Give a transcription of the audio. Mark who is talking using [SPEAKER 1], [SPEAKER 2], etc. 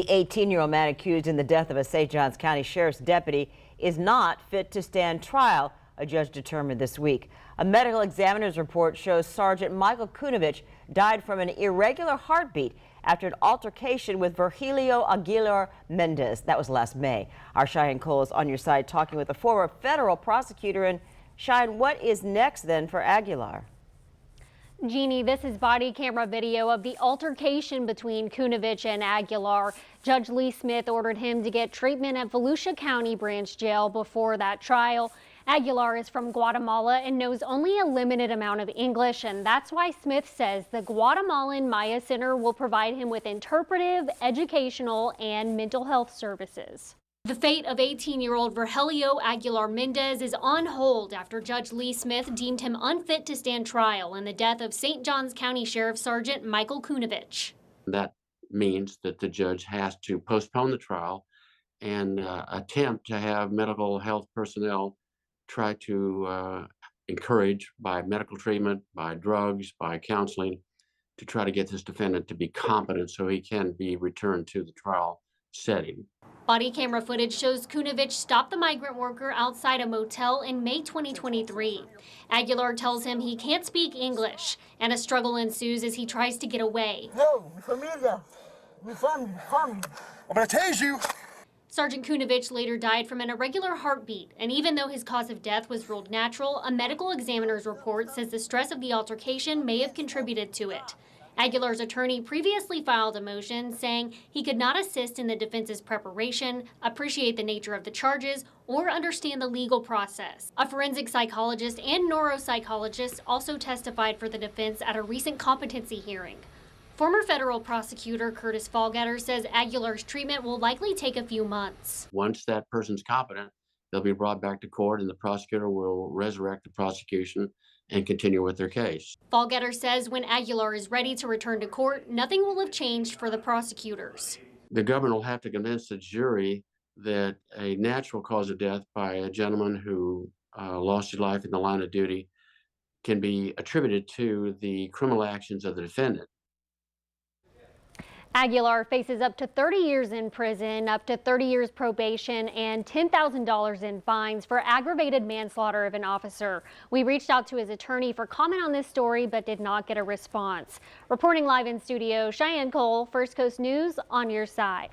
[SPEAKER 1] The 18-year-old man accused in the death of a St. Johns County Sheriff's deputy is not fit to stand trial, a judge determined this week. A medical examiner's report shows Sergeant Michael Kunovich died from an irregular heartbeat after an altercation with Vergilio Aguilar Mendez. That was last May. Our Cheyenne Cole is on your side talking with a former federal prosecutor. And Cheyenne, what is next then for Aguilar?
[SPEAKER 2] Jeannie, this is body camera video of the altercation between Kunovich and Aguilar. Judge Lee Smith ordered him to get treatment at Volusia County Branch Jail before that trial. Aguilar is from Guatemala and knows only a limited amount of English, and that's why Smith says the Guatemalan Maya Center will provide him with interpretive, educational, and mental health services. The fate of 18-year-old Vergilio Aguilar Mendez is on hold after Judge Lee Smith deemed him unfit to stand trial in the death of St. Johns County Sheriff Sergeant Michael Kunovich.
[SPEAKER 3] That means that the judge has to postpone the trial and attempt to have medical health personnel try to encourage, by medical treatment, by drugs, by counseling, to try to get this defendant to be competent so he can be returned to the trial setting.
[SPEAKER 2] Body camera footage shows Kunovich stop the migrant worker outside a motel in May 2023. Aguilar tells him he can't speak English, and a struggle ensues as he tries to get away.
[SPEAKER 4] No, mi familia, mi family. I'm gonna tase you.
[SPEAKER 2] Sergeant Kunovich later died from an irregular heartbeat, and even though his cause of death was ruled natural, a medical examiner's report says the stress of the altercation may have contributed to it. Aguilar's attorney previously filed a motion saying he could not assist in the defense's preparation, appreciate the nature of the charges, or understand the legal process. A forensic psychologist and neuropsychologist also testified for the defense at a recent competency hearing. Former federal prosecutor Curtis Fallgetter says Aguilar's treatment will likely take a few months.
[SPEAKER 3] Once that person's competent, they'll be brought back to court and the prosecutor will resurrect the prosecution and continue with their case.
[SPEAKER 2] Fallgetter says when Aguilar is ready to return to court, nothing will have changed for the prosecutors.
[SPEAKER 3] The government will have to convince the jury that a natural cause of death by a gentleman who lost his life in the line of duty can be attributed to the criminal actions of the defendant.
[SPEAKER 2] Aguilar faces up to 30 years in prison, up to 30 years probation, and $10,000 in fines for aggravated manslaughter of an officer. We reached out to his attorney for comment on this story, but did not get a response. Reporting live in studio, Cheyenne Cole, First Coast News, on your side.